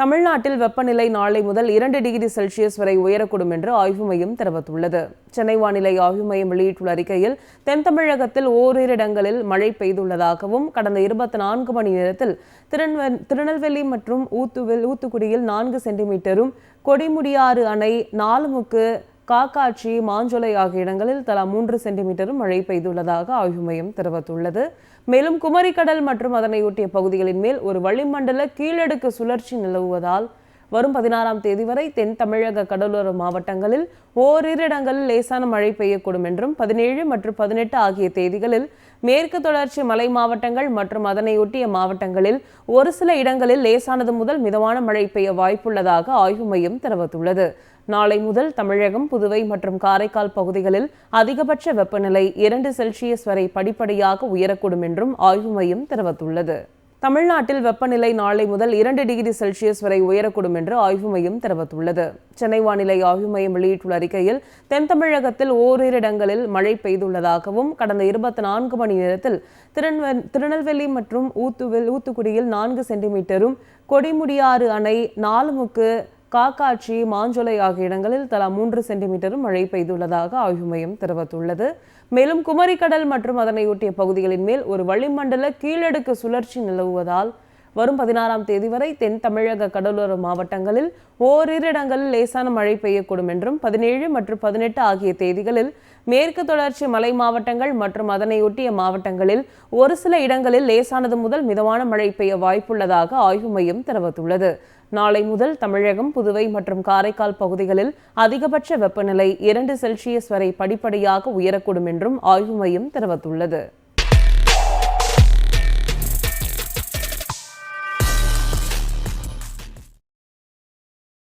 தமிழ்நாட்டில் வெப்பநிலை நாளை முதல் 2 டிகிரி செல்சியஸ் வரை உயரக்கூடும் என்று ஆய்வு மையம் தெரிவித்துள்ளது. சென்னை வானிலை ஆய்வு மையம் வெளியிட்டுள்ள அறிக்கையில், தென் தமிழகத்தில் ஓரிரு இடங்களில் மழை பெய்துள்ளதாகவும், கடந்த 24 மணி நேரத்தில் திருநெல்வேலி மற்றும் ஊத்துக்குடியில் 4 சென்டிமீட்டரும், கொடிமுடியாறு அணை, நாலுமுக்கு, காக்காட்சி, மாஞ்சோலை ஆகிய இடங்களில் தலா 3 சென்டிமீட்டரும் மழை பெய்துள்ளதாக ஆய்வு மையம் தெரிவித்துள்ளது. மேலும் குமரிக்கடல் மற்றும் அதனையொட்டிய பகுதிகளின் மேல் ஒரு வளிமண்டல கீழடுக்கு சுழற்சி நிலவுவதால் வரும் 16ஆம் தேதி வரை தென் தமிழக கடலோர மாவட்டங்களில் ஓரிரு இடங்களில் லேசான மழை பெய்யக்கூடும் என்றும், 17 மற்றும் 18 ஆகிய தேதிகளில் மேற்கு தொடர்ச்சி மலை மாவட்டங்கள் மற்றும் அதனையொட்டிய மாவட்டங்களில் ஒரு சில இடங்களில் லேசானது முதல் மிதமான மழை பெய்ய வாய்ப்புள்ளதாக ஆய்வு மையம் தெரிவித்துள்ளது. நாளை முதல் தமிழகம், புதுவை மற்றும் காரைக்கால் பகுதிகளில் அதிகபட்ச வெப்பநிலை 2 செல்சியஸ் வரை படிப்படியாக உயரக்கூடும் என்றும் ஆய்வு மையம் தெரிவித்துள்ளது. தமிழ்நாட்டில் வெப்பநிலை நாளை முதல் 2 டிகிரி செல்சியஸ் வரை உயரக்கூடும் என்று ஆய்வு மையம் தெரிவித்துள்ளது. சென்னை வானிலை ஆய்வு மையம் வெளியிட்டுள்ள அறிக்கையில், தென் தமிழகத்தில் ஓரிரு இடங்களில் மழை பெய்துள்ளதாகவும், கடந்த 24 மணி நேரத்தில் திருநெல்வேலி மற்றும் ஊத்துக்குடியில் 4 சென்டிமீட்டரும், கொடிமுடியாறு அணை, நாலுமுக்கு, காக்காட்சி, மாஞ்சோலை ஆகிய இடங்களில் தலா 3 சென்டிமீட்டரும் மழை பெய்துள்ளதாக ஆய்வு மையம் தெரிவித்துள்ளது. மேலும் குமரிக்கடல் மற்றும் அதனையொட்டிய பகுதிகளின் மேல் ஒரு வளிமண்டல கீழடுக்கு சுழற்சி நிலவுவதால் வரும் 16ஆம் தேதி வரை தென் தமிழக கடலோர மாவட்டங்களில் ஓரிரு இடங்களில் லேசான மழை பெய்யக்கூடும் என்றும், 17 மற்றும் 18 ஆகிய தேதிகளில் மேற்கு தொடர்ச்சி மலை மாவட்டங்கள் மற்றும் அதனையொட்டிய மாவட்டங்களில் ஒரு சில இடங்களில் லேசானது முதல் மிதமான மழை பெய்ய வாய்ப்புள்ளதாக ஆய்வு மையம் தெரிவித்துள்ளது. நாளை முதல் தமிழகம், புதுவை மற்றும் காரைக்கால் பகுதிகளில் அதிகபட்ச வெப்பநிலை 2 செல்சியஸ் வரை படிப்படியாக உயரக்கூடும் என்றும் ஆய்வு மையம் தெரிவித்துள்ளது.